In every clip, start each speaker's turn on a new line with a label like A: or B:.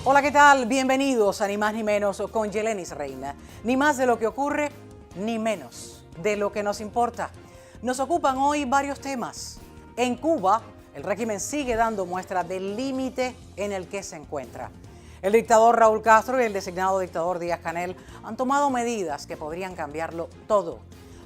A: Hola, ¿qué tal? Bienvenidos a Ni Más Ni Menos con Yelenis Reina. Ni más de lo que ocurre, ni menos de lo que nos importa. Nos ocupan hoy varios temas. En Cuba, el régimen sigue dando muestra del límite en el que se encuentra. El dictador Raúl Castro y el designado dictador Díaz-Canel han tomado medidas que podrían cambiarlo todo.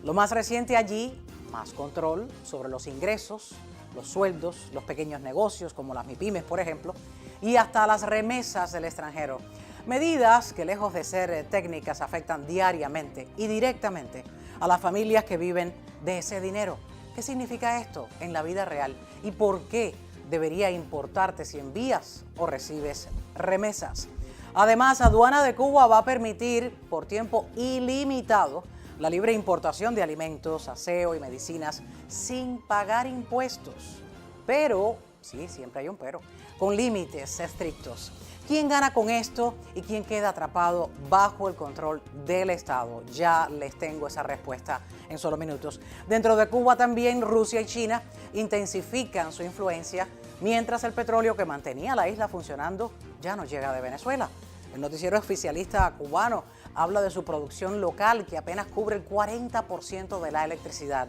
A: Lo más reciente allí, más control sobre los ingresos, los sueldos, los pequeños negocios como las MIPYMES, por ejemplo, y hasta las remesas del extranjero. Medidas que, lejos de ser técnicas, afectan diariamente y directamente a las familias que viven de ese dinero. ¿Qué significa esto en la vida real? ¿Y por qué debería importarte si envías o recibes remesas? Además, Aduana de Cuba va a permitir por tiempo ilimitado la libre importación de alimentos, aseo y medicinas sin pagar impuestos. Pero, sí, siempre hay un pero, con límites estrictos. ¿Quién gana con esto y quién queda atrapado bajo el control del Estado? Ya les tengo esa respuesta en solo minutos. Dentro de Cuba también Rusia y China intensifican su influencia, mientras el petróleo que mantenía la isla funcionando ya no llega de Venezuela. El noticiero oficialista cubano habla de su producción local, que apenas cubre el 40% de la electricidad.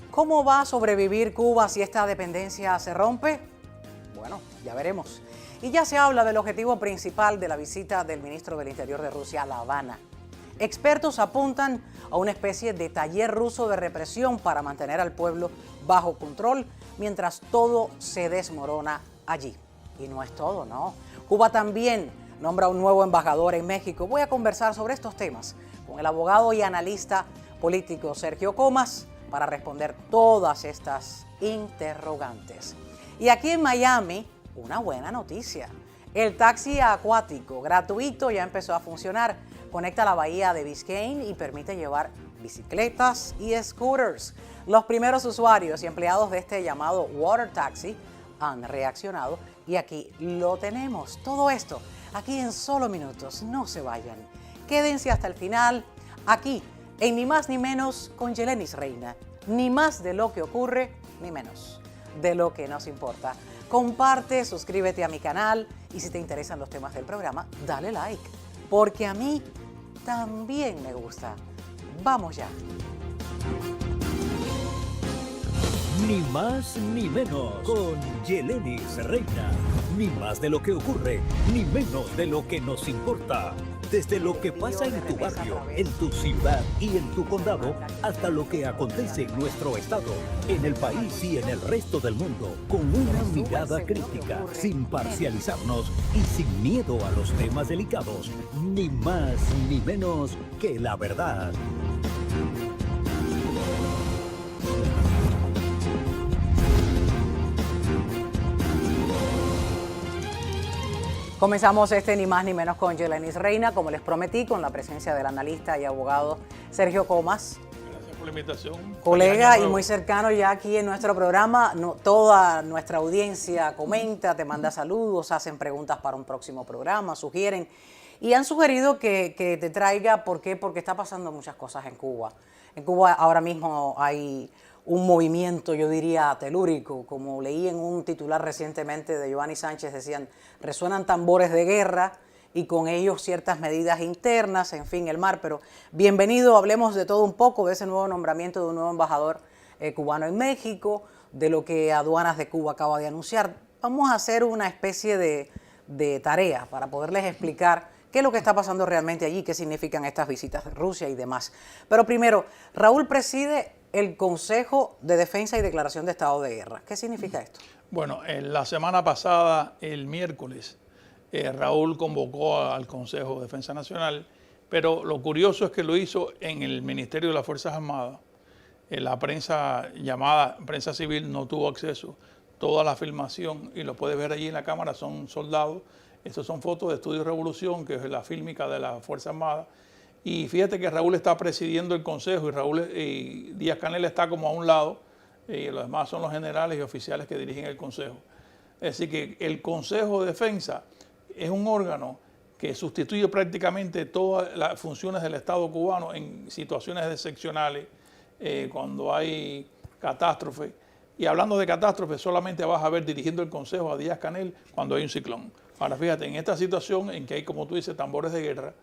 A: ¿Cómo va a sobrevivir Cuba si esta dependencia se rompe? Bueno, ya veremos. Y ya se habla del objetivo principal de la visita del ministro del Interior de Rusia a La Habana. Expertos apuntan a una especie de taller ruso de represión para mantener al pueblo bajo control mientras todo se desmorona allí. Y no es todo, ¿no? Cuba también nombra un nuevo embajador en México. Voy a conversar sobre estos temas con el abogado y analista político Sergio Comas para responder todas estas interrogantes. Y aquí en Miami, una buena noticia. El taxi acuático gratuito ya empezó a funcionar. Conecta la bahía de Biscayne y permite llevar bicicletas y scooters. Los primeros usuarios y empleados de este llamado Water Taxi han reaccionado y aquí lo tenemos. Todo esto aquí en solo minutos. No se vayan. Quédense hasta el final aquí en Ni Más Ni Menos con Yelenis Reina. Ni más de lo que ocurre, ni menos de lo que nos importa. Comparte, suscríbete a mi canal y si te interesan los temas del programa, dale like, porque a mí también me gusta. Vamos ya.
B: Ni más ni menos con Yelenis Reina. Ni más de lo que ocurre, ni menos de lo que nos importa. Desde lo que pasa en tu barrio, en tu ciudad y en tu condado, hasta lo que acontece en nuestro estado, en el país y en el resto del mundo, con una mirada crítica, sin parcializarnos y sin miedo a los temas delicados. Ni más ni menos que la verdad.
A: Comenzamos este Ni Más Ni Menos con Yelenis Reina, como les prometí, con la presencia del analista y abogado Sergio Comas.
C: Gracias por la invitación.
A: Colega y muy cercano ya aquí en nuestro programa. Toda nuestra audiencia comenta, te manda saludos, hacen preguntas para un próximo programa, sugieren. Y han sugerido que te traiga, ¿por qué? Porque está pasando muchas cosas en Cuba. En Cuba ahora mismo hay un movimiento, yo diría, telúrico, como leí en un titular recientemente de Giovanni Sánchez, decían, resuenan tambores de guerra y con ellos ciertas medidas internas, en fin, el mar. Pero bienvenido, hablemos de todo un poco, de ese nuevo nombramiento de un nuevo embajador cubano en México, de lo que Aduanas de Cuba acaba de anunciar. Vamos a hacer una especie de tarea para poderles explicar qué es lo que está pasando realmente allí, qué significan estas visitas de Rusia y demás. Pero primero, Raúl preside el Consejo de Defensa y Declaración de Estado de Guerra. ¿Qué significa esto?
C: Bueno, la semana pasada, el miércoles, Raúl convocó al Consejo de Defensa Nacional, pero lo curioso es que lo hizo en el Ministerio de las Fuerzas Armadas. La prensa llamada prensa civil no tuvo acceso. Toda la filmación, y lo puedes ver allí en la cámara, son soldados. Estas son fotos de Estudio Revolución, que es la fílmica de la Fuerza Armada. Y fíjate que Raúl está presidiendo el consejo y Díaz-Canel está como a un lado, y los demás son los generales y oficiales que dirigen el consejo. Es decir, que el Consejo de Defensa es un órgano que sustituye prácticamente todas las funciones del Estado cubano en situaciones excepcionales, cuando hay catástrofe. Y hablando de catástrofe, solamente vas a ver dirigiendo el consejo a Díaz-Canel cuando hay un ciclón. Ahora fíjate, en esta situación en que hay, como tú dices, tambores de guerra,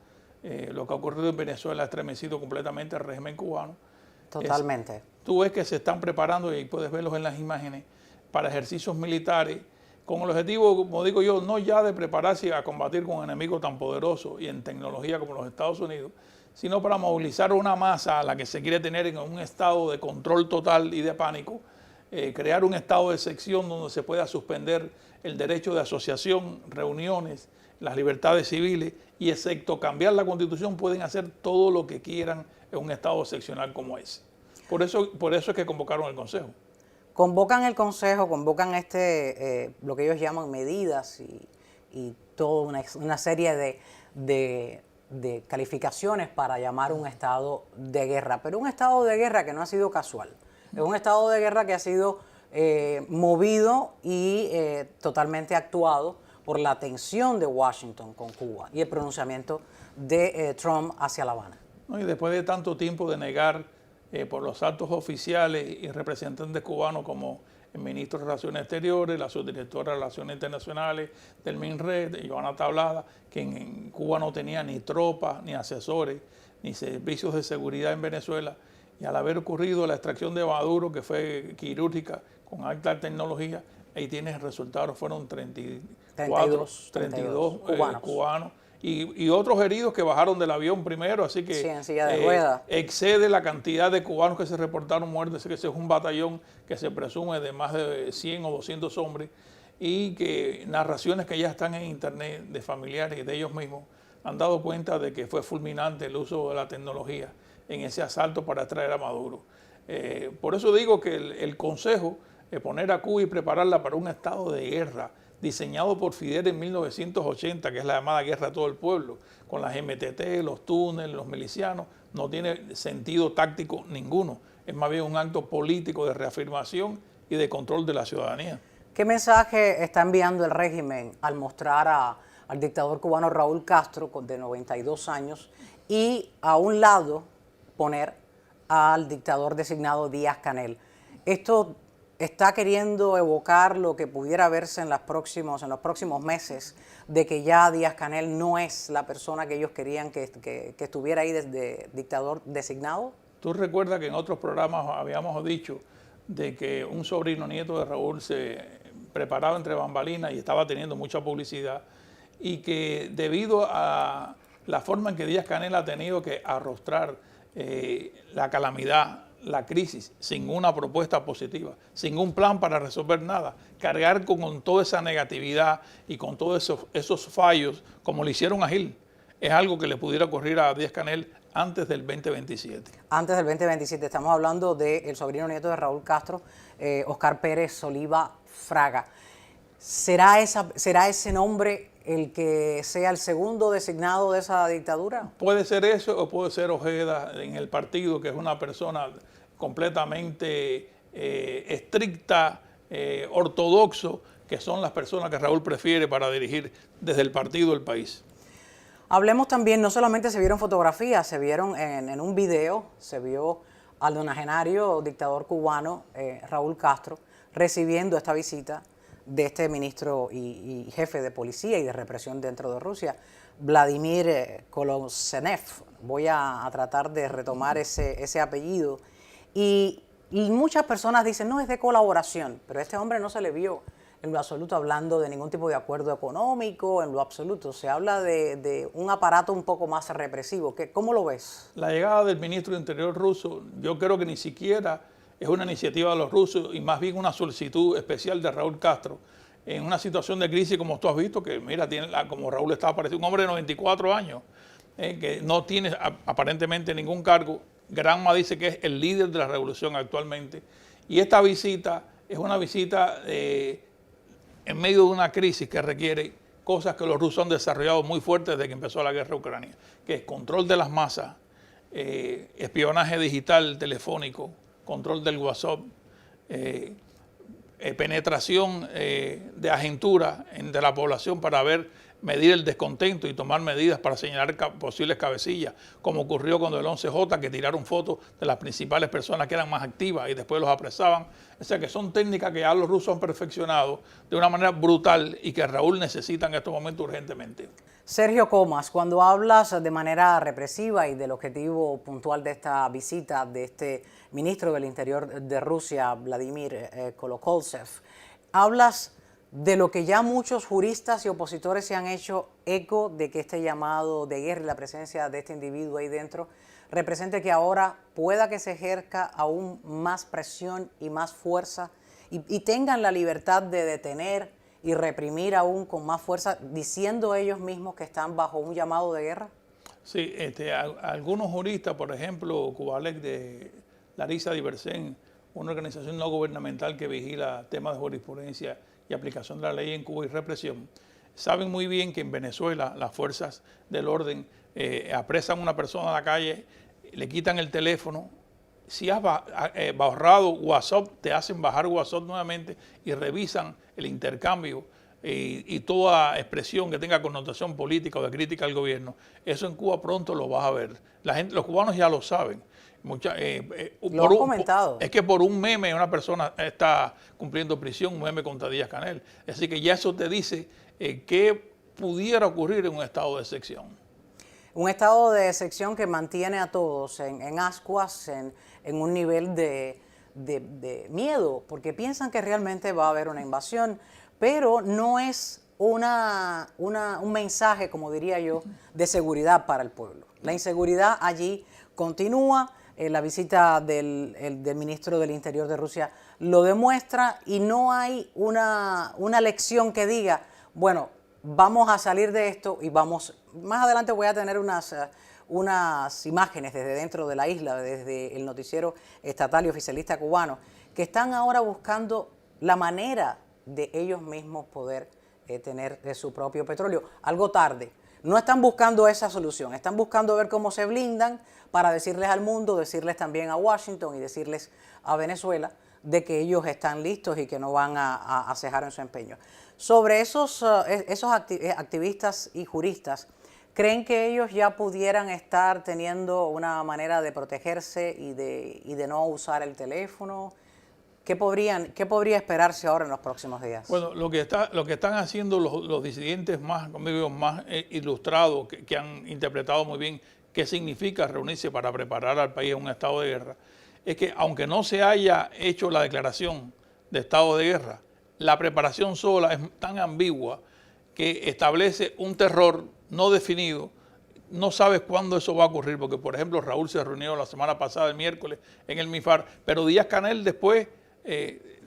C: lo que ha ocurrido en Venezuela ha estremecido completamente el régimen cubano.
A: Totalmente.
C: Tú ves que se están preparando, y ahí puedes verlos en las imágenes, para ejercicios militares, con el objetivo, como digo yo, no ya de prepararse a combatir con un enemigo tan poderoso y en tecnología como los Estados Unidos, sino para movilizar una masa a la que se quiere tener en un estado de control total y de pánico, crear un estado de excepción donde se pueda suspender el derecho de asociación, reuniones, las libertades civiles, y excepto cambiar la Constitución pueden hacer todo lo que quieran en un estado excepcional como ese. Por eso es que convocaron el Consejo.
A: Convocan el Consejo, convocan lo que ellos llaman medidas y toda una serie de calificaciones para llamar un estado de guerra, pero un estado de guerra que no ha sido casual, es un estado de guerra que ha sido movido y totalmente actuado por la tensión de Washington con Cuba y el pronunciamiento de Trump hacia La Habana.
C: ¿No? Y después de tanto tiempo de negar por los altos oficiales y representantes cubanos como el ministro de Relaciones Exteriores, la subdirectora de Relaciones Internacionales del MINRED, Joana Tablada, que en Cuba no tenía ni tropas, ni asesores, ni servicios de seguridad en Venezuela, y al haber ocurrido la extracción de Maduro, que fue quirúrgica con alta tecnología, ahí tienes el resultado, fueron 32 cubanos. Y otros heridos que bajaron del avión primero, así que
A: sí, en silla de ruedas.
C: Excede la cantidad de cubanos que se reportaron muertos, que ese es un batallón que se presume de más de 100 o 200 hombres, y que narraciones que ya están en internet de familiares y de ellos mismos han dado cuenta de que fue fulminante el uso de la tecnología en ese asalto para extraer a Maduro. Por eso digo que el Consejo, poner a Cuba y prepararla para un estado de guerra, diseñado por Fidel en 1980, que es la llamada guerra a todo el pueblo, con las MTT, los túneles, los milicianos, no tiene sentido táctico ninguno. Es más bien un acto político de reafirmación y de control de la ciudadanía.
A: ¿Qué mensaje está enviando el régimen al mostrar al dictador cubano Raúl Castro, de 92 años, y a un lado poner al dictador designado Díaz-Canel? Esto está queriendo evocar lo que pudiera verse en los próximos meses, de que ya Díaz-Canel no es la persona que ellos querían que estuviera ahí desde dictador designado.
C: Tú recuerdas que en otros programas habíamos dicho de que un sobrino nieto de Raúl se preparaba entre bambalinas y estaba teniendo mucha publicidad, y que debido a la forma en que Díaz-Canel ha tenido que arrostrar la calamidad, la crisis, sin una propuesta positiva, sin un plan para resolver nada, cargar con toda esa negatividad y con todos esos fallos, como le hicieron a Gil, es algo que le pudiera ocurrir a Díaz-Canel antes del 2027.
A: Antes del 2027, estamos hablando del sobrino nieto de Raúl Castro, Oscar Pérez Oliva Fraga. ¿Será ese nombre el que sea el segundo designado de esa dictadura?
C: Puede ser eso, o puede ser Ojeda en el partido, que es una persona completamente estricta, ortodoxo, que son las personas que Raúl prefiere para dirigir desde el partido el país.
A: Hablemos también, no solamente se vieron fotografías, se vieron en un video, se vio al donagenario dictador cubano Raúl Castro recibiendo esta visita de este ministro y jefe de policía y de represión dentro de Rusia, Vladimir Kolosenev. Voy a tratar de retomar ese apellido. Y muchas personas dicen, no, es de colaboración, pero a este hombre no se le vio en lo absoluto hablando de ningún tipo de acuerdo económico, en lo absoluto. Se habla de un aparato un poco más represivo. ¿Cómo lo ves?
C: La llegada del ministro de Interior ruso, yo creo que ni siquiera es una iniciativa de los rusos, y más bien una solicitud especial de Raúl Castro, en una situación de crisis como tú has visto, que mira, como Raúl está apareciendo, un hombre de 94 años, que no tiene aparentemente ningún cargo. Granma dice que es el líder de la revolución actualmente, y esta visita es una visita en medio de una crisis que requiere cosas que los rusos han desarrollado muy fuertes desde que empezó la guerra ucrania, que es control de las masas, espionaje digital telefónico, control del WhatsApp, penetración de agentura de la población para ver medir el descontento y tomar medidas para señalar posibles cabecillas, como ocurrió cuando el 11J, que tiraron fotos de las principales personas que eran más activas y después los apresaban. O sea que son técnicas que ya los rusos han perfeccionado de una manera brutal y que Raúl necesita en estos momentos urgentemente.
A: Sergio Comas, cuando hablas de manera represiva y del objetivo puntual de esta visita de este ministro del Interior de Rusia, Vladimir Kolokoltsev, hablas de lo que ya muchos juristas y opositores se han hecho eco de que este llamado de guerra y la presencia de este individuo ahí dentro represente que ahora pueda que se ejerza aún más presión y más fuerza y tengan la libertad de detener y reprimir aún con más fuerza, diciendo ellos mismos que están bajo un llamado de guerra?
C: Sí, algunos juristas, por ejemplo, Kubalek de Larisa Diversen, una organización no gubernamental que vigila temas de jurisprudencia y aplicación de la ley en Cuba y represión, saben muy bien que en Venezuela las fuerzas del orden apresan a una persona a la calle, le quitan el teléfono. Si has borrado WhatsApp, te hacen bajar WhatsApp nuevamente y revisan el intercambio y toda expresión que tenga connotación política o de crítica al gobierno. Eso en Cuba pronto lo vas a ver. Los cubanos ya lo saben.
A: Lo han comentado.
C: Es que por un meme una persona está cumpliendo prisión, un meme contra Díaz-Canel. Así que ya eso te dice qué pudiera ocurrir en un estado de excepción.
A: Un estado de excepción que mantiene a todos en ascuas, en un nivel de miedo, porque piensan que realmente va a haber una invasión, pero no es un mensaje, como diría yo, de seguridad para el pueblo. La inseguridad allí continúa. La visita del ministro del Interior de Rusia lo demuestra y no hay una lección que diga, bueno, vamos a salir de esto y vamos. Más adelante voy a tener unas imágenes desde dentro de la isla, desde el noticiero estatal y oficialista cubano, que están ahora buscando la manera de ellos mismos poder tener su propio petróleo. Algo tarde. No están buscando esa solución, están buscando ver cómo se blindan para decirles al mundo, decirles también a Washington y decirles a Venezuela de que ellos están listos y que no van a cejar en su empeño. Sobre esos activistas y juristas, ¿creen que ellos ya pudieran estar teniendo una manera de protegerse y de no usar el teléfono? ¿Qué podría esperarse ahora en los próximos días?
C: Bueno, lo que están haciendo los disidentes más ilustrados, que han interpretado muy bien qué significa reunirse para preparar al país a un estado de guerra, es que aunque no se haya hecho la declaración de estado de guerra, la preparación sola es tan ambigua que establece un terror no definido. No sabes cuándo eso va a ocurrir, porque por ejemplo Raúl se reunió la semana pasada, el miércoles, en el MIFAR, pero Díaz-Canel después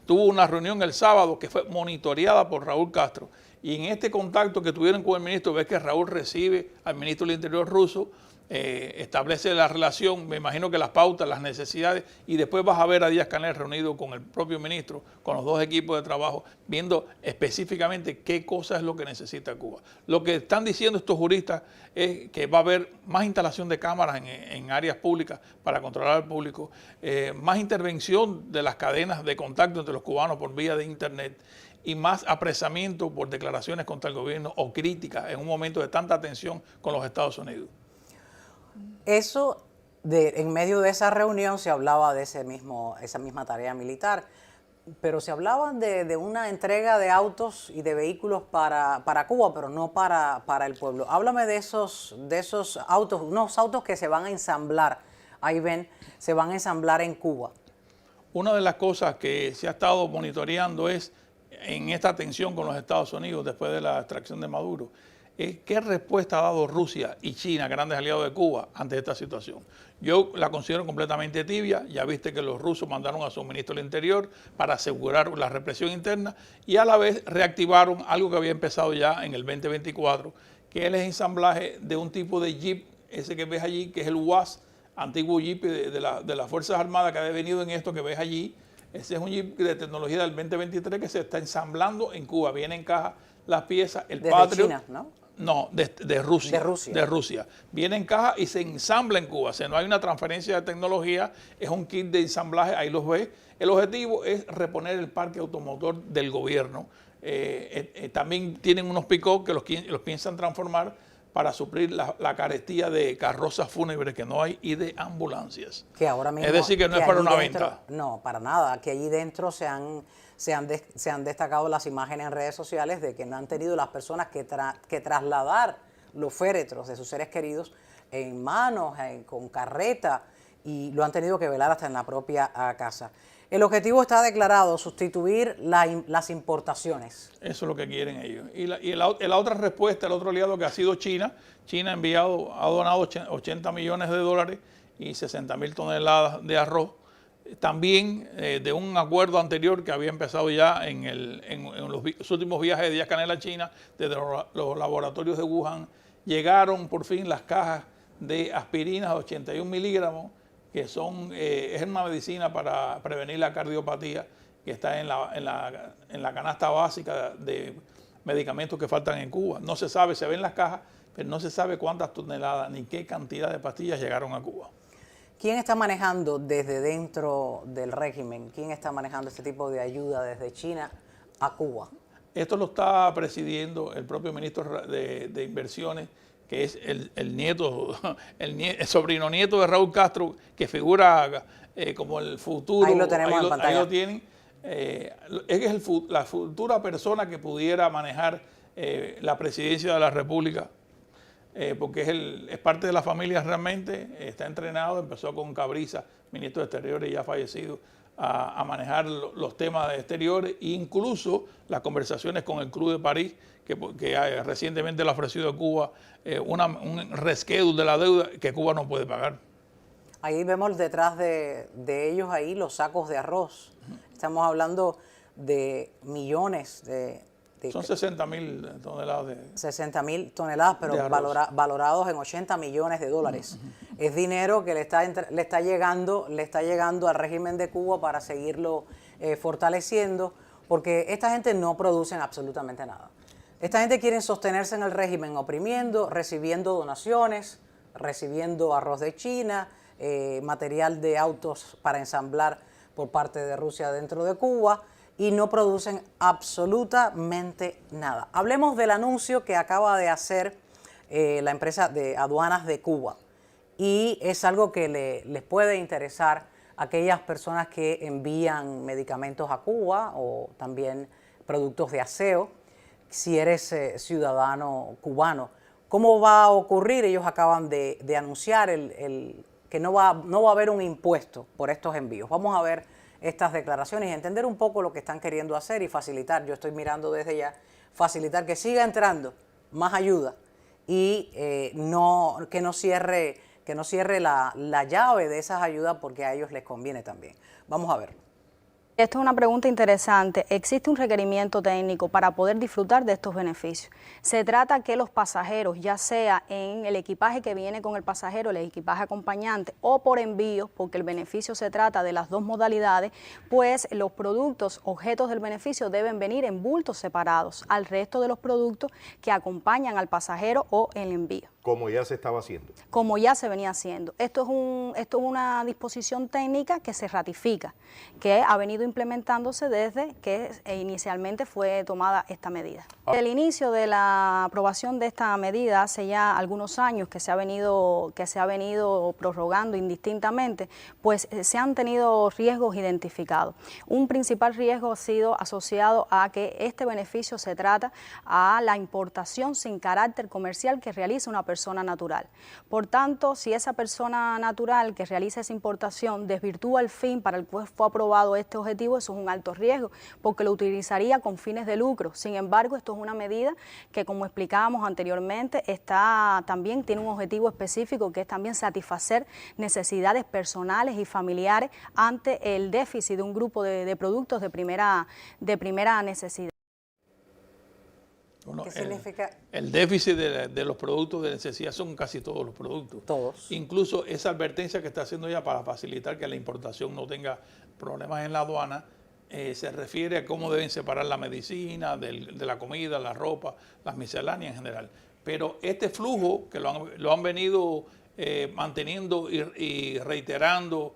C: tuvo una reunión el sábado que fue monitoreada por Raúl Castro. Y en este contacto que tuvieron con el ministro, ves que Raúl recibe al ministro del Interior ruso, establece la relación, me imagino que las pautas, las necesidades, y después vas a ver a Díaz-Canel reunido con el propio ministro, con los dos equipos de trabajo, viendo específicamente qué cosa es lo que necesita Cuba. Lo que están diciendo estos juristas es que va a haber más instalación de cámaras en áreas públicas para controlar al público, más intervención de las cadenas de contacto entre los cubanos por vía de internet y más apresamiento por declaraciones contra el gobierno o críticas en un momento de tanta tensión con los Estados Unidos.
A: Eso, en medio de esa reunión se hablaba de esa misma tarea militar, pero se hablaba de una entrega de autos y de vehículos para Cuba, pero no para el pueblo. Háblame de esos autos, unos autos que se van a ensamblar, ahí ven, se van a ensamblar en Cuba.
C: Una de las cosas que se ha estado monitoreando es, en esta tensión con los Estados Unidos después de la extracción de Maduro, ¿qué respuesta ha dado Rusia y China, grandes aliados de Cuba, ante esta situación? Yo la considero completamente tibia. Ya viste que los rusos mandaron a su ministro del Interior para asegurar la represión interna y a la vez reactivaron algo que había empezado ya en el 2024, que es el ensamblaje de un tipo de jeep, ese que ves allí, que es el UAS, antiguo jeep de las Fuerzas Armadas que ha venido en esto que ves allí. Ese es un jeep de tecnología del 2023 que se está ensamblando en Cuba. Viene en caja las piezas, el
A: Desde
C: Patriot.
A: China, ¿no?
C: No, de Rusia.
A: De
C: Rusia. Viene en caja y se ensambla en Cuba. O sea, no hay una transferencia de tecnología, es un kit de ensamblaje, ahí los ves. El objetivo es reponer el parque automotor del gobierno, también tienen unos pick-up que los piensan transformar para suplir la carestía de carrozas fúnebres que no hay y de ambulancias.
A: Que ahora mismo,
C: es decir, que no es para
A: allí
C: una
A: dentro,
C: venta.
A: No, para nada. Que allí dentro se han destacado las imágenes en redes sociales de que no han tenido las personas que trasladar los féretros de sus seres queridos en manos, con carreta, y lo han tenido que velar hasta en la propia casa. El objetivo está declarado, sustituir las importaciones.
C: Eso es lo que quieren ellos. Y la otra respuesta, el otro aliado que ha sido China. China ha donado 80 millones de dólares y 60.000 toneladas de arroz. También de un acuerdo anterior que había empezado ya en los últimos viajes de Díaz-Canel a China, desde los laboratorios de Wuhan, llegaron por fin las cajas de aspirinas de 81 miligramos, que es una medicina para prevenir la cardiopatía, que está en la canasta básica de medicamentos que faltan en Cuba. No se sabe, se ven las cajas, pero no se sabe cuántas toneladas ni qué cantidad de pastillas llegaron a Cuba.
A: ¿Quién está manejando desde dentro del régimen? ¿Quién está manejando este tipo de ayuda desde China a Cuba?
C: Esto lo está presidiendo el propio ministro de Inversiones, que es el nieto, el sobrino nieto de Raúl Castro, que figura como el futuro.
A: Ahí lo tenemos en pantalla.
C: Ahí lo tienen. Es la futura persona que pudiera manejar la presidencia de la República, porque es parte de la familia realmente, está entrenado, empezó con Cabriza, ministro de Exteriores ya fallecido, a manejar los temas de exteriores e incluso las conversaciones con el Club de París, que recientemente le ha ofrecido a Cuba un reschedule de la deuda que Cuba no puede pagar.
A: Ahí vemos detrás de ellos ahí los sacos de arroz. Estamos hablando de millones
C: son 60.000 toneladas de
A: 60.000 toneladas, pero valorados en 80 millones de dólares. Es dinero que le está llegando al régimen de Cuba para seguirlo fortaleciendo, porque esta gente no produce absolutamente nada. Esta gente quiere sostenerse en el régimen oprimiendo, recibiendo donaciones, recibiendo arroz de China, material de autos para ensamblar por parte de Rusia dentro de Cuba, y no producen absolutamente nada. Hablemos del anuncio que acaba de hacer la empresa de aduanas de Cuba, y es algo que les puede interesar a aquellas personas que envían medicamentos a Cuba o también productos de aseo, si eres ciudadano cubano. ¿Cómo va a ocurrir? Ellos acaban de anunciar que no va a haber un impuesto por estos envíos. Vamos a ver estas declaraciones y entender un poco lo que están queriendo hacer y facilitar, yo estoy mirando desde ya, facilitar que siga entrando más ayuda y que no cierre la llave de esas ayudas, porque a ellos les conviene también. Vamos a ver.
D: Esto es una pregunta interesante. ¿Existe un requerimiento técnico para poder disfrutar de estos beneficios? Se trata que los pasajeros, ya sea en el equipaje que viene con el pasajero, el equipaje acompañante, o por envíos, porque el beneficio se trata de las dos modalidades, pues los productos, objetos del beneficio, deben venir en bultos separados al resto de los productos que acompañan al pasajero o el envío.
E: Como ya se estaba haciendo.
D: Como ya se venía haciendo. Esto es una disposición técnica que se ratifica, que ha venido implementándose desde que inicialmente fue tomada esta medida. Desde el inicio de la aprobación de esta medida, hace ya algunos años que se ha venido prorrogando indistintamente, pues se han tenido riesgos identificados. Un principal riesgo ha sido asociado a que este beneficio se trata a la importación sin carácter comercial que realiza una persona natural. Por tanto, si esa persona natural que realiza esa importación desvirtúa el fin para el cual fue aprobado este objetivo, eso es un alto riesgo, porque lo utilizaría con fines de lucro. Sin embargo, esto es una medida que, como explicábamos anteriormente, tiene un objetivo específico, que es también satisfacer necesidades personales y familiares ante el déficit de un grupo de productos de primera necesidad.
C: Bueno,
A: ¿Qué significa?
C: El déficit de los productos de necesidad son casi todos los productos.
A: Todos.
C: Incluso esa advertencia que está haciendo ya para facilitar que la importación no tenga problemas en la aduana, se refiere a cómo deben separar la medicina de la comida, la ropa, las misceláneas en general. Pero este flujo que lo han venido manteniendo y reiterando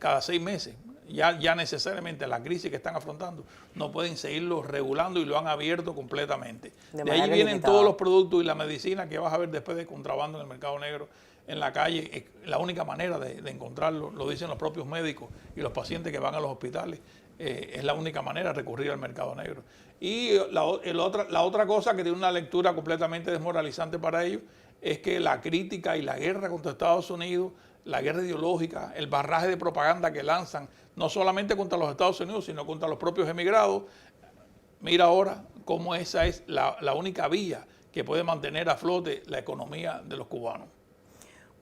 C: cada 6 meses. ya necesariamente la crisis que están afrontando, no pueden seguirlo regulando y lo han abierto completamente. De ahí vienen todos los productos y la medicina que vas a ver después de contrabando en el mercado negro, en la calle. Es la única manera de encontrarlo, lo dicen los propios médicos y los pacientes que van a los hospitales. Es la única manera de recurrir al mercado negro. Y la otra cosa que tiene una lectura completamente desmoralizante para ellos es que la crítica y la guerra contra Estados Unidos, la guerra ideológica, el barraje de propaganda que lanzan, no solamente contra los Estados Unidos, sino contra los propios emigrados. Mira ahora cómo esa es la única vía que puede mantener a flote la economía de los cubanos.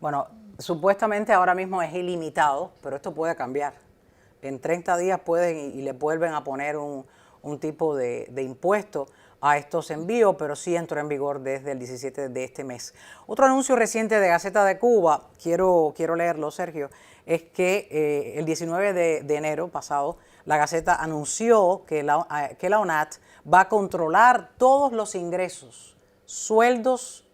A: Bueno, supuestamente ahora mismo es ilimitado, pero esto puede cambiar. En 30 días pueden y le vuelven a poner un tipo de impuesto a estos envíos, pero sí entró en vigor desde el 17 de este mes. Otro anuncio reciente de Gaceta de Cuba, quiero leerlo, Sergio, es que el 19 de enero pasado, la Gaceta anunció que la ONAT va a controlar todos los ingresos, sueldos,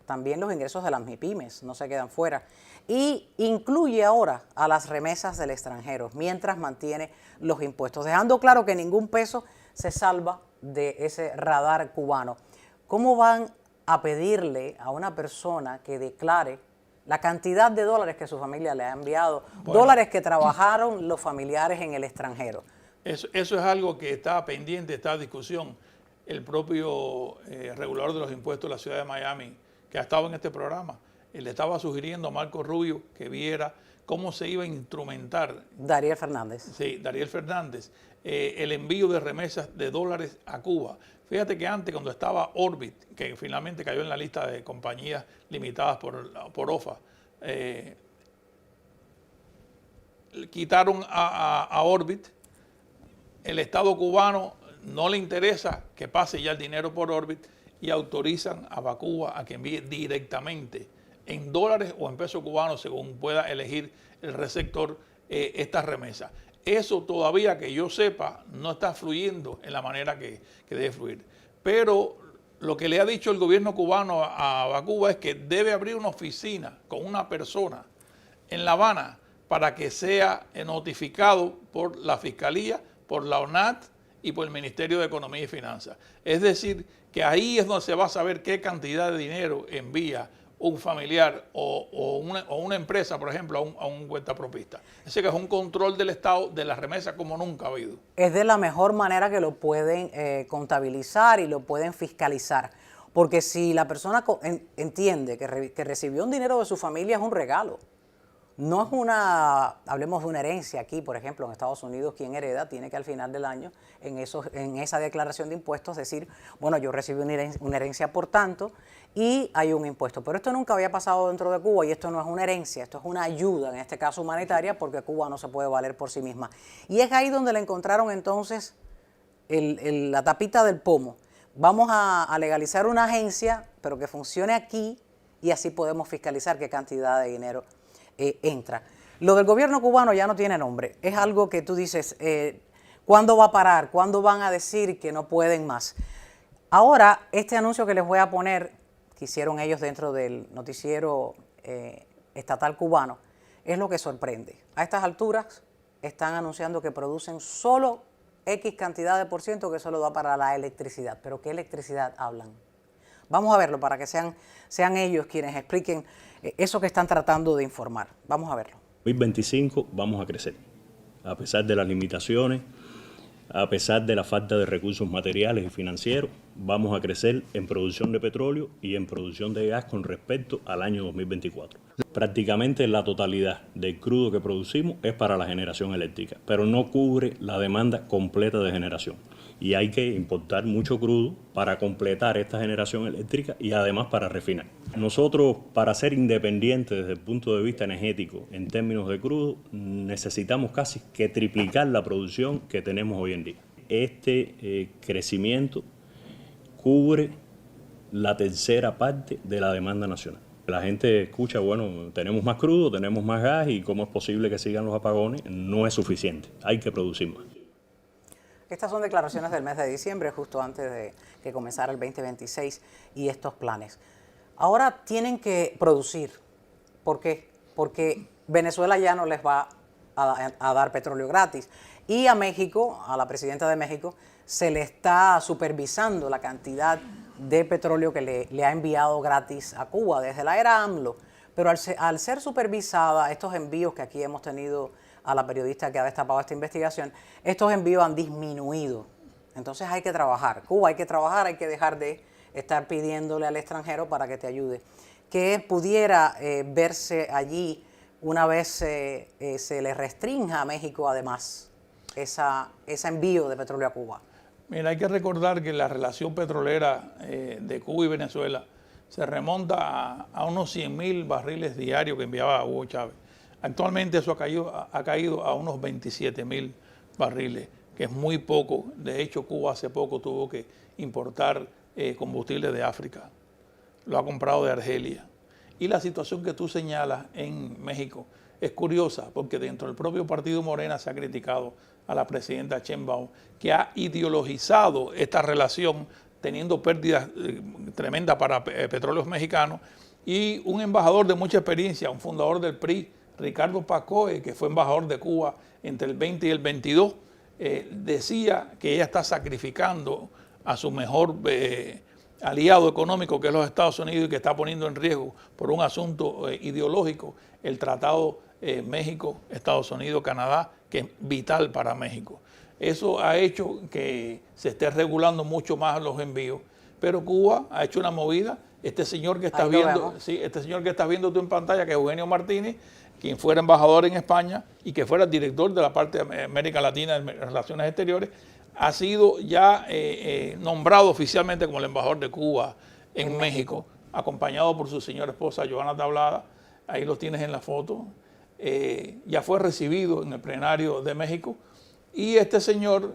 A: también los ingresos de las MIPYMES, no se quedan fuera, y incluye ahora a las remesas del extranjero, mientras mantiene los impuestos, dejando claro que ningún peso se salva de ese radar cubano. ¿Cómo van a pedirle a una persona que declare la cantidad de dólares que su familia le ha enviado, dólares que trabajaron los familiares en el extranjero?
C: Eso es algo que está pendiente, está en discusión. El propio regulador de los impuestos de la ciudad de Miami, que ha estado en este programa, le estaba sugiriendo a Marco Rubio que viera cómo se iba a instrumentar.
A: Dariel Fernández.
C: Sí, Dariel Fernández, el envío de remesas de dólares a Cuba. Fíjate que antes, cuando estaba Orbit, que finalmente cayó en la lista de compañías limitadas por OFA, quitaron a Orbit. El Estado cubano no le interesa que pase ya el dinero por Orbit y autorizan a Bacuba a que envíe directamente en dólares o en pesos cubanos, según pueda elegir el receptor, estas remesas. Eso todavía, que yo sepa, no está fluyendo en la manera que debe fluir. Pero lo que le ha dicho el gobierno cubano a Bacuba es que debe abrir una oficina con una persona en La Habana para que sea notificado por la Fiscalía, por la ONAT y por el Ministerio de Economía y Finanzas. Es decir, que ahí es donde se va a saber qué cantidad de dinero envía un familiar o una empresa, por ejemplo, a un cuentapropista. Ese que es un control del Estado de las remesas como nunca ha habido.
A: Es de la mejor manera que lo pueden contabilizar y lo pueden fiscalizar. Porque si la persona entiende que recibió un dinero de su familia, es un regalo. No es hablemos de una herencia aquí, por ejemplo, en Estados Unidos, quien hereda tiene que al final del año, en esa declaración de impuestos, decir, bueno, yo recibí una herencia por tanto, y hay un impuesto. Pero esto nunca había pasado dentro de Cuba, y esto no es una herencia, esto es una ayuda, en este caso humanitaria, porque Cuba no se puede valer por sí misma. Y es ahí donde le encontraron entonces la tapita del pomo. Vamos a legalizar una agencia, pero que funcione aquí, y así podemos fiscalizar qué cantidad de dinero entra. Lo del gobierno cubano ya no tiene nombre. Es algo que tú dices, ¿cuándo va a parar? ¿Cuándo van a decir que no pueden más? Ahora, este anuncio que les voy a poner, que hicieron ellos dentro del noticiero estatal cubano, es lo que sorprende. A estas alturas están anunciando que producen solo X cantidad de por ciento que solo da para la electricidad. ¿Pero qué electricidad hablan? Vamos a verlo para que sean ellos quienes expliquen eso que están tratando de informar. Vamos a verlo.
E: En 2025 vamos a crecer, a pesar de las limitaciones, a pesar de la falta de recursos materiales y financieros, vamos a crecer en producción de petróleo y en producción de gas con respecto al año 2024. Prácticamente la totalidad del crudo que producimos es para la generación eléctrica, pero no cubre la demanda completa de generación. Y hay que importar mucho crudo para completar esta generación eléctrica y además para refinar. Nosotros, para ser independientes desde el punto de vista energético en términos de crudo, necesitamos casi que triplicar la producción que tenemos hoy en día. Este crecimiento cubre la tercera parte de la demanda nacional. La gente escucha, bueno, tenemos más crudo, tenemos más gas y cómo es posible que sigan los apagones. No es suficiente, hay que producir más.
A: Estas son declaraciones del mes de diciembre, justo antes de que comenzara el 2026 y estos planes. Ahora tienen que producir. ¿Por qué? Porque Venezuela ya no les va a dar petróleo gratis. Y a México, a la presidenta de México, se le está supervisando la cantidad de petróleo que le ha enviado gratis a Cuba desde la era AMLO. Pero al ser supervisada, estos envíos que aquí hemos tenido a la periodista que ha destapado esta investigación, estos envíos han disminuido. Entonces hay que trabajar. Cuba hay que trabajar, hay que dejar de estar pidiéndole al extranjero para que te ayude. Que pudiera verse allí una vez se le restrinja a México además ese envío de petróleo a Cuba.
C: Mira, hay que recordar que la relación petrolera de Cuba y Venezuela se remonta a unos 100.000 barriles diarios que enviaba Hugo Chávez. Actualmente eso ha caído a unos 27.000 barriles, que es muy poco. De hecho, Cuba hace poco tuvo que importar combustible de África. Lo ha comprado de Argelia. Y la situación que tú señalas en México es curiosa, porque dentro del propio partido Morena se ha criticado a la presidenta Sheinbaum, que ha ideologizado esta relación, teniendo pérdidas tremendas para petróleos mexicanos, y un embajador de mucha experiencia, un fundador del PRI, Ricardo Pacoe, que fue embajador de Cuba entre el 20 y el 22, decía que ella está sacrificando a su mejor aliado económico, que es los Estados Unidos, y que está poniendo en riesgo por un asunto ideológico el tratado México, Estados Unidos, Canadá, que es vital para México. Eso ha hecho que se esté regulando mucho más los envíos, pero Cuba ha hecho una movida. Este señor que estás viendo, sí, este señor que estás viendo tú en pantalla, que es Eugenio Martínez, quien fuera embajador en España y que fuera director de la parte de América Latina de Relaciones Exteriores, ha sido ya nombrado oficialmente como el embajador de Cuba en México, acompañado por su señora esposa Joana Tablada. Ahí los tienes en la foto. Ya fue recibido en el plenario de México, y este señor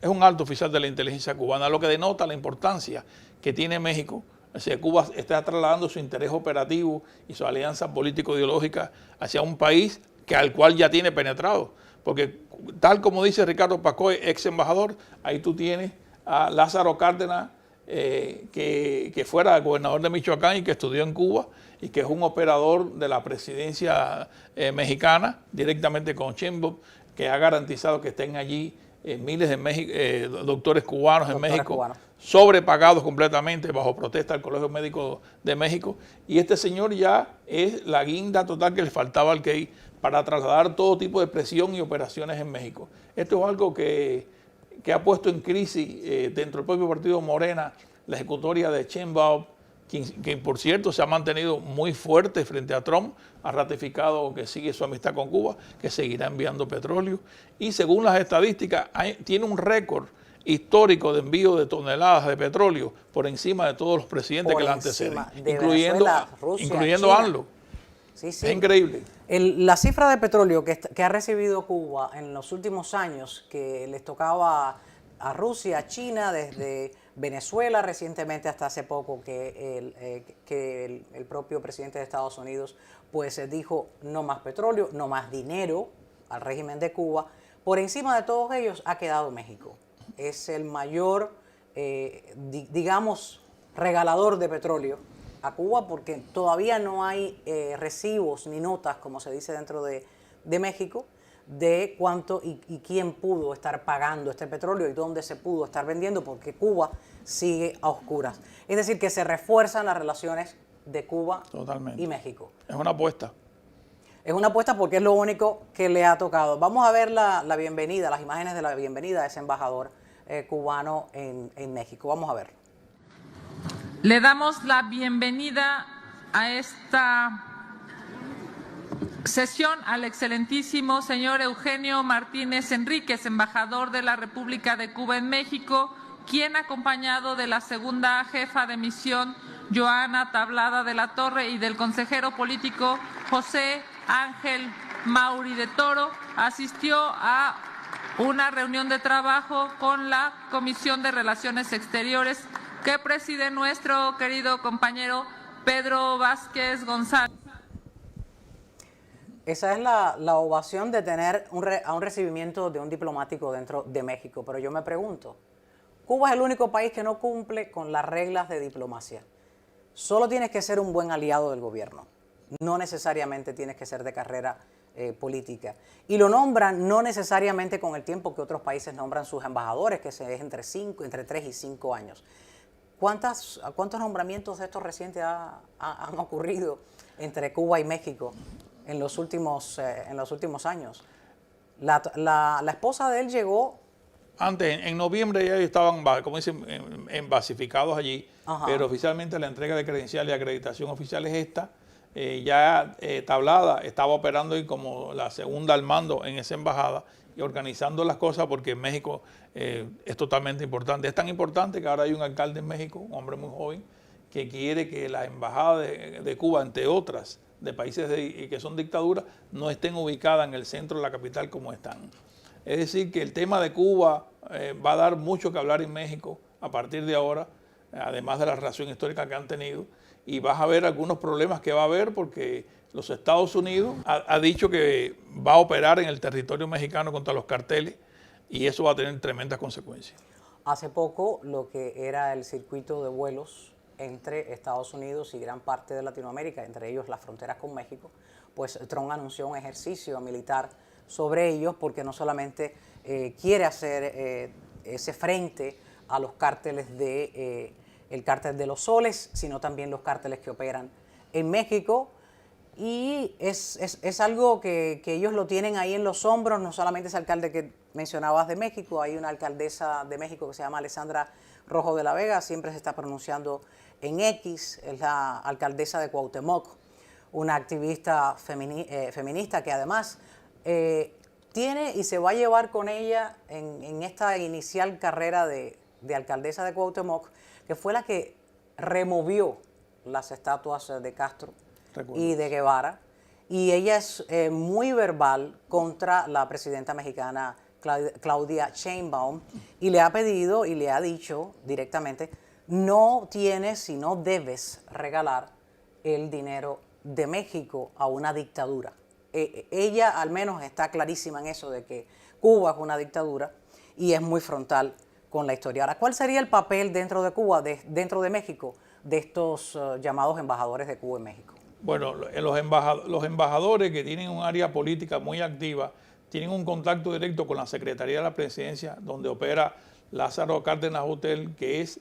C: es un alto oficial de la inteligencia cubana, lo que denota la importancia que tiene México. O sea, Cuba está trasladando su interés operativo y su alianza político-ideológica hacia un país al cual ya tiene penetrado. Porque tal como dice Ricardo Pacoe, ex embajador, ahí tú tienes a Lázaro Cárdenas, que fuera gobernador de Michoacán y que estudió en Cuba y que es un operador de la presidencia mexicana directamente con Sheinbaum, que ha garantizado que estén allí miles de doctores cubanos en México, sobrepagados completamente bajo protesta del Colegio Médico de México. Y este señor ya es la guinda total que le faltaba al CEI para trasladar todo tipo de presión y operaciones en México. Esto es algo que ha puesto en crisis dentro del propio partido Morena la ejecutoria de Sheinbaum, que por cierto se ha mantenido muy fuerte frente a Trump, ha ratificado que sigue su amistad con Cuba, que seguirá enviando petróleo, y según las estadísticas tiene un récord histórico de envío de toneladas de petróleo por encima de todos los presidentes que la anteceden, incluyendo AMLO.
A: Sí, sí.
C: Es increíble.
A: La cifra de petróleo que ha recibido Cuba en los últimos años, que les tocaba a Rusia, a China, desde Venezuela recientemente hasta hace poco, que el propio presidente de Estados Unidos pues dijo no más petróleo, no más dinero al régimen de Cuba. Por encima de todos ellos ha quedado México. Es el mayor, digamos, regalador de petróleo a Cuba, porque todavía no hay recibos ni notas, como se dice dentro de México, de cuánto y quién pudo estar pagando este petróleo y dónde se pudo estar vendiendo, porque Cuba sigue a oscuras. Es decir, que se refuerzan las relaciones de Cuba y México.
C: Es una apuesta.
A: Es una apuesta porque es lo único que le ha tocado. Vamos a ver la bienvenida, las imágenes de la bienvenida de ese embajador cubano en México. Vamos a ver.
F: Le damos la bienvenida a esta sesión al excelentísimo señor Eugenio Martínez Enríquez, embajador de la República de Cuba en México, quien, acompañado de la segunda jefa de misión, Joana Tablada de la Torre, y del consejero político José Ángel Mauri de Toro, asistió a una reunión de trabajo con la Comisión de Relaciones Exteriores que preside nuestro querido compañero Pedro Vázquez González.
A: Esa es la ovación de tener a un recibimiento de un diplomático dentro de México. Pero yo me pregunto, Cuba es el único país que no cumple con las reglas de diplomacia. Solo tienes que ser un buen aliado del gobierno. No necesariamente tienes que ser de carrera política. Y lo nombran no necesariamente con el tiempo que otros países nombran sus embajadores, que es entre 3 y 5 años. ¿Cuántos nombramientos de estos recientes han ocurrido entre Cuba y México en los últimos años? La esposa de él llegó...
C: Antes, en noviembre ya estaban, como dicen, basificados allí,
A: Ajá.
C: pero oficialmente la entrega de credenciales y acreditación oficial es esta. Ya Tablada estaba operando y como la segunda al mando en esa embajada y organizando las cosas porque en México es totalmente importante. Es tan importante que ahora hay un alcalde en México, un hombre muy joven, que quiere que la embajada de Cuba, entre otras, de países que son dictaduras, no estén ubicadas en el centro de la capital como están. Es decir, que el tema de Cuba va a dar mucho que hablar en México a partir de ahora, además de la relación histórica que han tenido, y vas a ver algunos problemas que va a haber porque los Estados Unidos ha dicho que va a operar en el territorio mexicano contra los carteles y eso va a tener tremendas consecuencias.
A: Hace poco, lo que era el circuito de vuelos entre Estados Unidos y gran parte de Latinoamérica, entre ellos las fronteras con México, pues Trump anunció un ejercicio militar sobre ellos porque no solamente quiere hacer ese frente a los cárteles el cártel de los soles, sino también los cárteles que operan en México. Y es algo que ellos lo tienen ahí en los hombros, no solamente ese alcalde que mencionabas de México, hay una alcaldesa de México que se llama Alessandra Rojo de la Vega, siempre se está pronunciando en X, es la alcaldesa de Cuauhtémoc, una activista feminista que además tiene y se va a llevar con ella en esta inicial carrera de alcaldesa de Cuauhtémoc, que fue la que removió las estatuas de Castro y de Guevara, y ella es muy verbal contra la presidenta mexicana Claudia Sheinbaum y le ha pedido y le ha dicho directamente: no tienes y no debes regalar el dinero de México a una dictadura. Ella al menos está clarísima en eso de que Cuba es una dictadura y es muy frontal con la historia. Ahora, ¿cuál sería el papel dentro de Cuba, dentro de México, de estos llamados embajadores de Cuba en México?
C: Bueno, los embajadores que tienen un área política muy activa tienen un contacto directo con la Secretaría de la Presidencia, donde opera Lázaro Cárdenas Hotel, que es,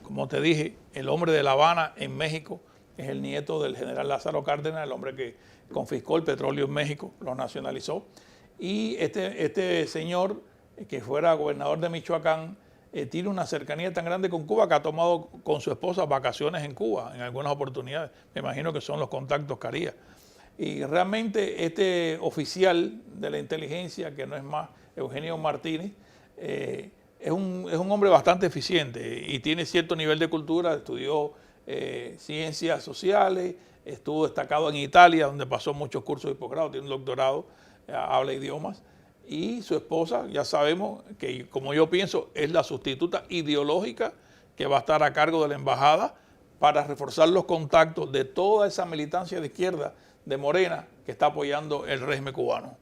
C: como te dije, el hombre de La Habana en México, es el nieto del general Lázaro Cárdenas, el hombre que confiscó el petróleo en México, lo nacionalizó. Y este señor, que fuera gobernador de Michoacán, tiene una cercanía tan grande con Cuba que ha tomado con su esposa vacaciones en Cuba en algunas oportunidades. Me imagino que son los contactos que haría. Y realmente este oficial de la inteligencia, que no es más Eugenio Martínez, es un hombre bastante eficiente y tiene cierto nivel de cultura, estudió ciencias sociales, estuvo destacado en Italia, donde pasó muchos cursos de posgrado, tiene un doctorado, habla idiomas. Y su esposa, ya sabemos que, como yo pienso, es la sustituta ideológica que va a estar a cargo de la embajada para reforzar los contactos de toda esa militancia de izquierda de Morena que está apoyando el régimen cubano.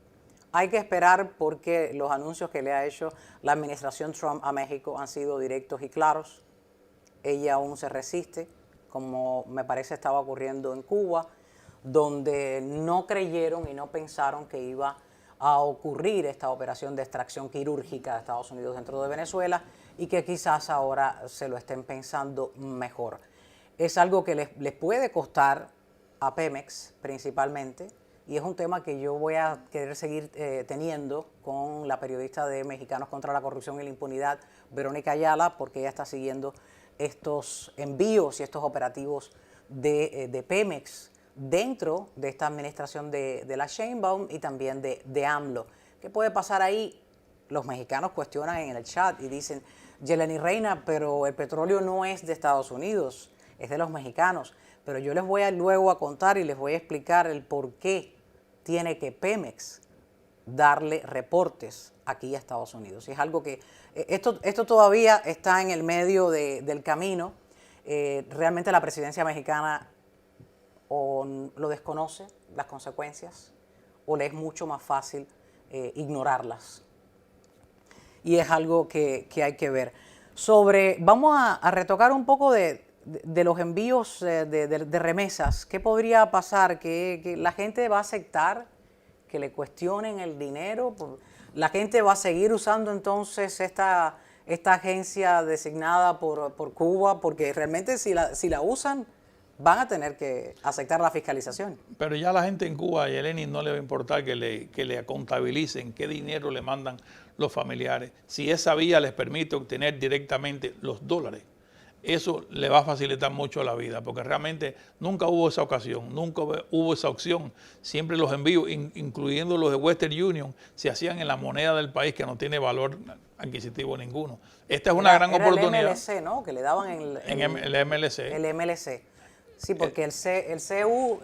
A: Hay que esperar porque los anuncios que le ha hecho la administración Trump a México han sido directos y claros. Ella aún se resiste, como me parece estaba ocurriendo en Cuba, donde no creyeron y no pensaron que iba a ocurrir esta operación de extracción quirúrgica de Estados Unidos dentro de Venezuela y que quizás ahora se lo estén pensando mejor. Es algo que les puede costar a Pemex principalmente y es un tema que yo voy a querer seguir teniendo con la periodista de Mexicanos contra la Corrupción y la Impunidad, Verónica Ayala, porque ella está siguiendo estos envíos y estos operativos de Pemex dentro de esta administración de la Sheinbaum y también de AMLO. ¿Qué puede pasar ahí? Los mexicanos cuestionan en el chat y dicen: Yeleni Reina, pero el petróleo no es de Estados Unidos, es de los mexicanos. Pero yo les voy luego a contar y les voy a explicar el por qué tiene que Pemex darle reportes aquí a Estados Unidos. Y es algo que esto todavía está en el medio del camino. Realmente la presidencia mexicana o lo desconoce, las consecuencias, o le es mucho más fácil ignorarlas. Y es algo que hay que ver. Vamos a retocar un poco de los envíos de remesas. ¿Qué podría pasar? ¿Que la gente va a aceptar que le cuestionen el dinero? ¿La gente va a seguir usando entonces esta agencia designada por Cuba? Porque realmente si la usan, van a tener que aceptar la fiscalización.
C: Pero ya la gente en Cuba, Yeleni, no le va a importar que le contabilicen qué dinero le mandan los familiares. Si esa vía les permite obtener directamente los dólares, eso le va a facilitar mucho la vida, porque realmente nunca hubo esa ocasión, nunca hubo esa opción. Siempre los envíos, incluyendo los de Western Union, se hacían en la moneda del país, que no tiene valor adquisitivo ninguno. Esta es una gran oportunidad.
A: El MLC, ¿no? Que le daban
C: el MLC.
A: El MLC. Sí, porque el CU...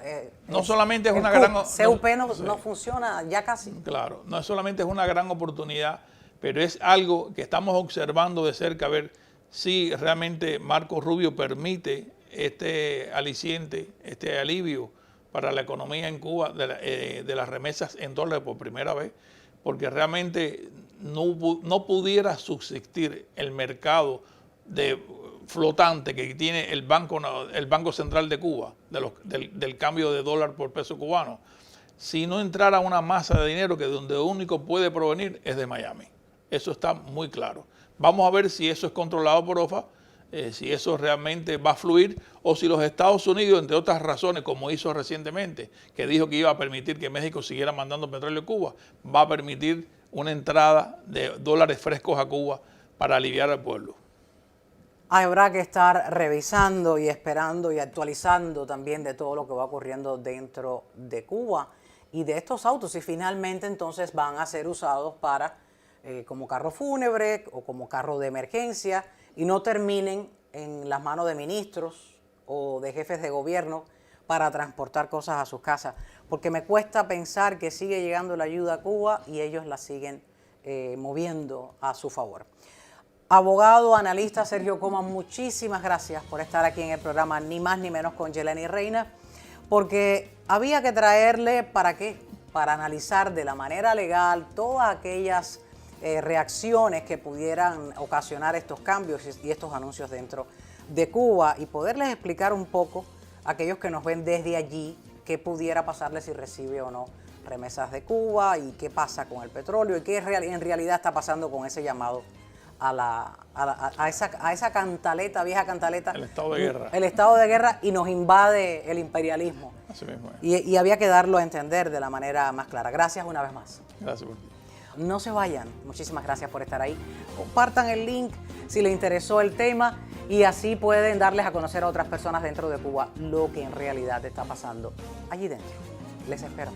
C: no solamente es una gran...
A: CUP no funciona ya casi.
C: Claro, no solamente es una gran oportunidad, pero es algo que estamos observando de cerca, a ver si realmente Marco Rubio permite este aliciente, este alivio para la economía en Cuba de las remesas en dólares por primera vez, porque realmente no pudiera subsistir el mercado flotante que tiene el Banco Central de Cuba, del cambio de dólar por peso cubano, si no entrara una masa de dinero que donde único puede provenir es de Miami. Eso está muy claro. Vamos a ver si eso es controlado por OFA, si eso realmente va a fluir, o si los Estados Unidos, entre otras razones, como hizo recientemente, que dijo que iba a permitir que México siguiera mandando petróleo a Cuba, va a permitir una entrada de dólares frescos a Cuba para aliviar al pueblo.
A: Habrá que estar revisando y esperando y actualizando también de todo lo que va ocurriendo dentro de Cuba y de estos autos, y finalmente entonces van a ser usados para como carro fúnebre o como carro de emergencia y no terminen en las manos de ministros o de jefes de gobierno para transportar cosas a sus casas, porque me cuesta pensar que sigue llegando la ayuda a Cuba y ellos la siguen moviendo a su favor. Abogado, analista Sergio Coma, muchísimas gracias por estar aquí en el programa Ni Más Ni Menos con Yeleni Reina, porque había que traerle, ¿para qué? Para analizar de la manera legal todas aquellas reacciones que pudieran ocasionar estos cambios y estos anuncios dentro de Cuba y poderles explicar un poco a aquellos que nos ven desde allí qué pudiera pasarles si recibe o no remesas de Cuba y qué pasa con el petróleo y qué en realidad está pasando con ese llamado a esa cantaleta, vieja cantaleta.
C: El estado de guerra.
A: El estado de guerra, y nos invade el imperialismo.
C: Así mismo es.
A: Y había que darlo a entender de la manera más clara. Gracias una vez más.
C: Gracias por ti.
A: No se vayan. Muchísimas gracias por estar ahí. Compartan el link si les interesó el tema y así pueden darles a conocer a otras personas dentro de Cuba lo que en realidad está pasando allí dentro. Les espero.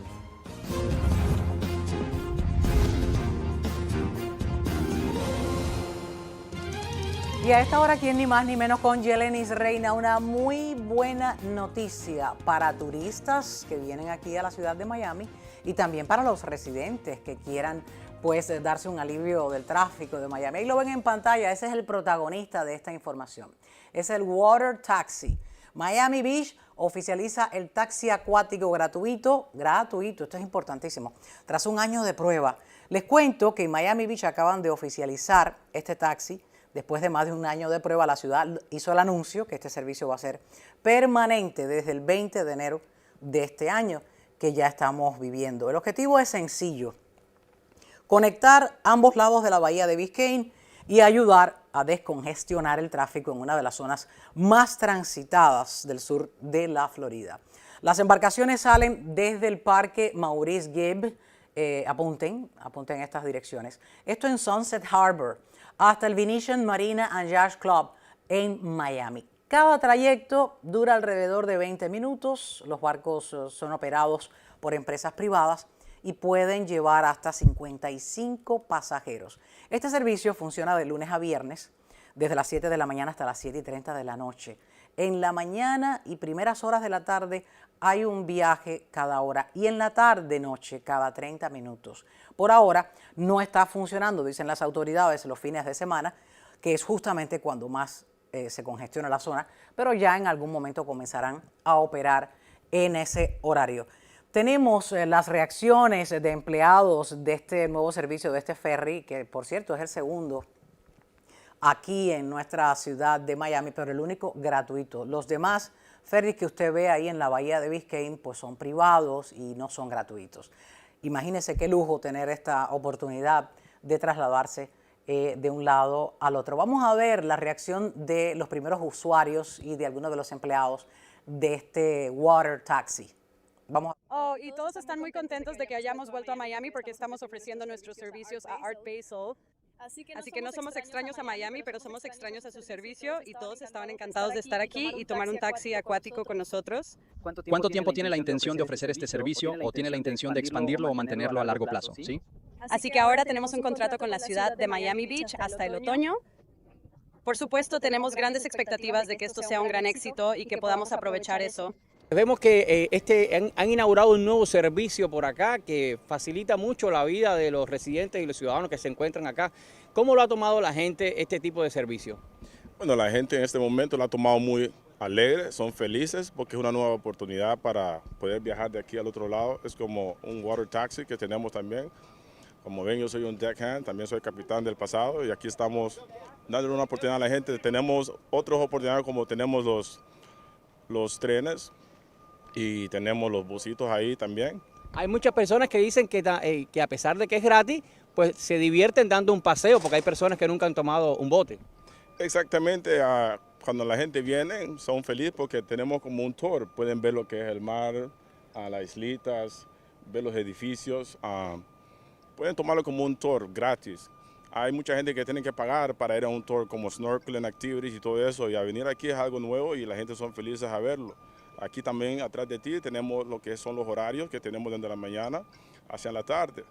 A: Y a esta hora, aquí en Ni Más Ni Menos con Yeleni Reina, una muy buena noticia para turistas que vienen aquí a la ciudad de Miami y también para los residentes que quieran pues darse un alivio del tráfico de Miami. Ahí lo ven en pantalla, ese es el protagonista de esta información. Es el Water Taxi. Miami Beach oficializa el taxi acuático gratuito, esto es importantísimo, tras un año de prueba. Les cuento que en Miami Beach acaban de oficializar este taxi. Después de más de un año de prueba, la ciudad hizo el anuncio que este servicio va a ser permanente desde el 20 de enero de este año que ya estamos viviendo. El objetivo es sencillo: conectar ambos lados de la bahía de Biscayne y ayudar a descongestionar el tráfico en una de las zonas más transitadas del sur de la Florida. Las embarcaciones salen desde el Parque Maurice Gibb, apunten estas direcciones. Esto en Sunset Harbor, hasta el Venetian Marina and Yacht Club en Miami. Cada trayecto dura alrededor de 20 minutos. Los barcos son operados por empresas privadas y pueden llevar hasta 55 pasajeros. Este servicio funciona de lunes a viernes, desde las 7 de la mañana hasta las 7:30 de la noche. En la mañana y primeras horas de la tarde hay un viaje cada hora y en la tarde-noche cada 30 minutos. Por ahora no está funcionando, dicen las autoridades, los fines de semana, que es justamente cuando más se congestiona la zona, pero ya en algún momento comenzarán a operar en ese horario. Tenemos las reacciones de empleados de este nuevo servicio, de este ferry, que por cierto es el segundo aquí en nuestra ciudad de Miami, pero el único gratuito. Los demás ferries que usted ve ahí en la bahía de Biscayne pues son privados y no son gratuitos. Imagínense qué lujo tener esta oportunidad de trasladarse de un lado al otro. Vamos a ver la reacción de los primeros usuarios y de algunos de los empleados de este water taxi. Vamos a...
G: Oh, y todos están muy contentos de que hayamos vuelto a Miami porque estamos ofreciendo nuestros servicios a Art Basel. Así que no somos extraños a Miami, pero somos extraños a su servicio y todos estaban encantados de estar aquí y tomar un taxi acuático con nosotros.
H: ¿Cuánto tiempo tiene la intención de ofrecer este servicio o tiene la intención de expandirlo o mantenerlo a largo plazo? ¿Sí?
G: Así que ahora tenemos un contrato con la ciudad de Miami Beach hasta el otoño. Por supuesto, tenemos grandes expectativas de que esto sea un gran éxito y que podamos aprovechar eso.
I: Vemos que han inaugurado un nuevo servicio por acá que facilita mucho la vida de los residentes y los ciudadanos que se encuentran acá. ¿Cómo lo ha tomado la gente este tipo de servicio?
J: Bueno, la gente en este momento lo ha tomado muy alegre, son felices porque es una nueva oportunidad para poder viajar de aquí al otro lado. Es como un water taxi que tenemos también. Como ven, yo soy un deckhand, también soy capitán del pasado y aquí estamos dándole una oportunidad a la gente. Tenemos otras oportunidades como tenemos los trenes y tenemos los busitos ahí también.
I: Hay muchas personas que dicen que a pesar de que es gratis, pues se divierten dando un paseo porque hay personas que nunca han tomado un bote.
J: Exactamente, cuando la gente viene son felices porque tenemos como un tour. Pueden ver lo que es el mar, las islitas, ver los edificios. Pueden tomarlo como un tour gratis. Hay mucha gente que tiene que pagar para ir a un tour como snorkeling activities y todo eso. Y a venir aquí es algo nuevo y la gente son felices a verlo. Aquí también atrás de ti tenemos lo que son los horarios que tenemos desde la mañana hacia la tarde.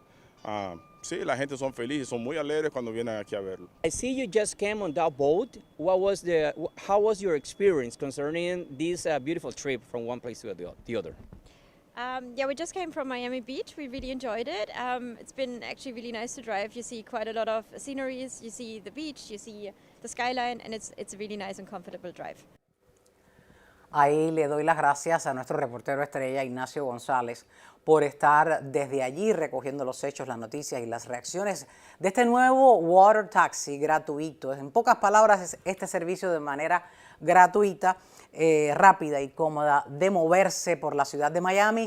J: Sí, la gente son felices, son muy alegres cuando vienen aquí a verlo.
I: I see you just came on that boat. How was your experience concerning this beautiful trip from one place to the other?
K: Yeah, we just came from Miami Beach. We really enjoyed it. It's been actually really nice to drive. You see quite a lot of sceneries. You see the beach, you see the skyline, and it's a really nice and comfortable drive.
A: Ahí le doy las gracias a nuestro reportero estrella Ignacio González por estar desde allí recogiendo los hechos, las noticias y las reacciones de este nuevo water taxi gratuito. En pocas palabras, es este servicio de manera gratuita, rápida y cómoda de moverse por la ciudad de Miami,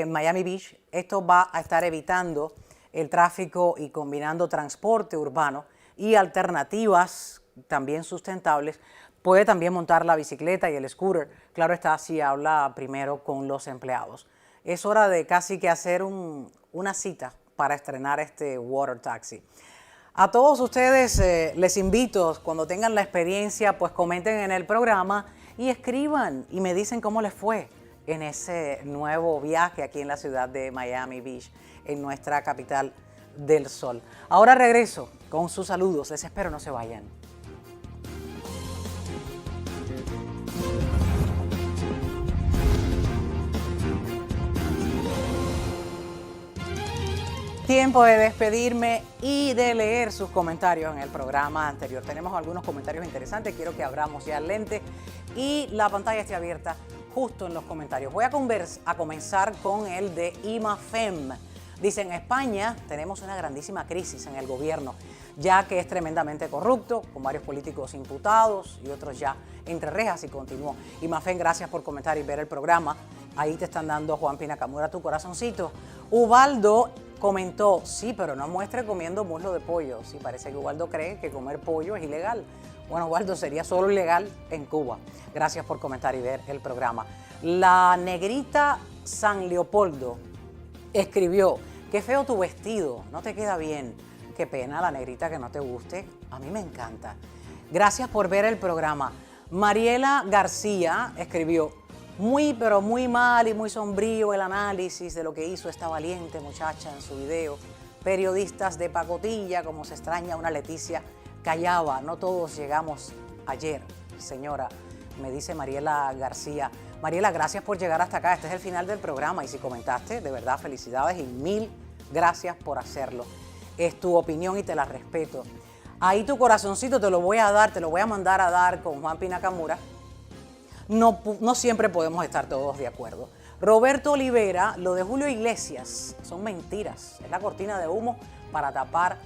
A: Miami Beach. Esto va a estar evitando el tráfico y combinando transporte urbano y alternativas también sustentables. Puede también montar la bicicleta y el scooter. Claro está, si habla primero con los empleados. Es hora de casi que hacer una cita para estrenar este water taxi. A todos ustedes les invito, cuando tengan la experiencia, pues comenten en el programa y escriban y me dicen cómo les fue en ese nuevo viaje aquí en la ciudad de Miami Beach, en nuestra capital del sol. Ahora regreso con sus saludos. Les espero, no se vayan. Tiempo de despedirme y de leer sus comentarios en el programa anterior. Tenemos algunos comentarios interesantes, quiero que abramos ya el lente y la pantalla esté abierta justo en los comentarios. Voy a comenzar con el de IMAFEM. Dice, en España tenemos una grandísima crisis en el gobierno, ya que es tremendamente corrupto, con varios políticos imputados y otros ya entre rejas, y continuó. IMAFEM, gracias por comentar y ver el programa. Ahí te están dando, Juan Nakamura, tu corazoncito. Ubaldo comentó, sí, pero no muestre comiendo muslo de pollo. Sí, parece que Ubaldo cree que comer pollo es ilegal. Bueno, Ubaldo, sería solo ilegal en Cuba. Gracias por comentar y ver el programa. La negrita San Leopoldo escribió, qué feo tu vestido, no te queda bien. Qué pena, la negrita, que no te guste. A mí me encanta. Gracias por ver el programa. Mariela García escribió, muy pero muy mal y muy sombrío el análisis de lo que hizo esta valiente muchacha en su video. Periodistas de pacotilla, como se extraña una Leticia Callaba. No todos llegamos ayer, señora, me dice Mariela García. Mariela, gracias por llegar hasta acá. Este es el final del programa y si comentaste, de verdad, felicidades y mil gracias por hacerlo. Es tu opinión y te la respeto. Ahí tu corazoncito te lo voy a dar, te lo voy a mandar a dar con Juan Nakamura. No siempre podemos estar todos de acuerdo. Roberto Olivera, lo de Julio Iglesias son mentiras. Es la cortina de humo para tapar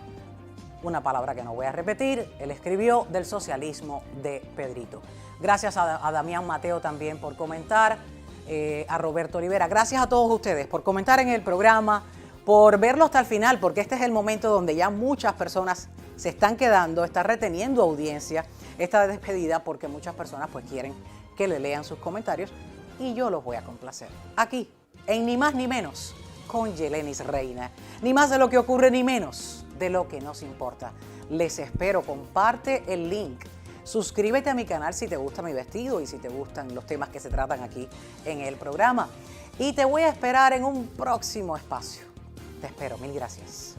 A: una palabra que no voy a repetir. Él escribió del socialismo de Pedrito. Gracias a Damián Mateo también por comentar. a Roberto Olivera. Gracias a todos ustedes por comentar en el programa, por verlo hasta el final, porque este es el momento donde ya muchas personas se están quedando, está reteniendo audiencia esta despedida, porque muchas personas pues quieren que le lean sus comentarios y yo los voy a complacer. Aquí, en Ni Más Ni Menos, con Yelenis Reina. Ni más de lo que ocurre, ni menos de lo que nos importa. Les espero, comparte el link. Suscríbete a mi canal si te gusta mi vestido y si te gustan los temas que se tratan aquí en el programa. Y te voy a esperar en un próximo espacio. Te espero, mil gracias.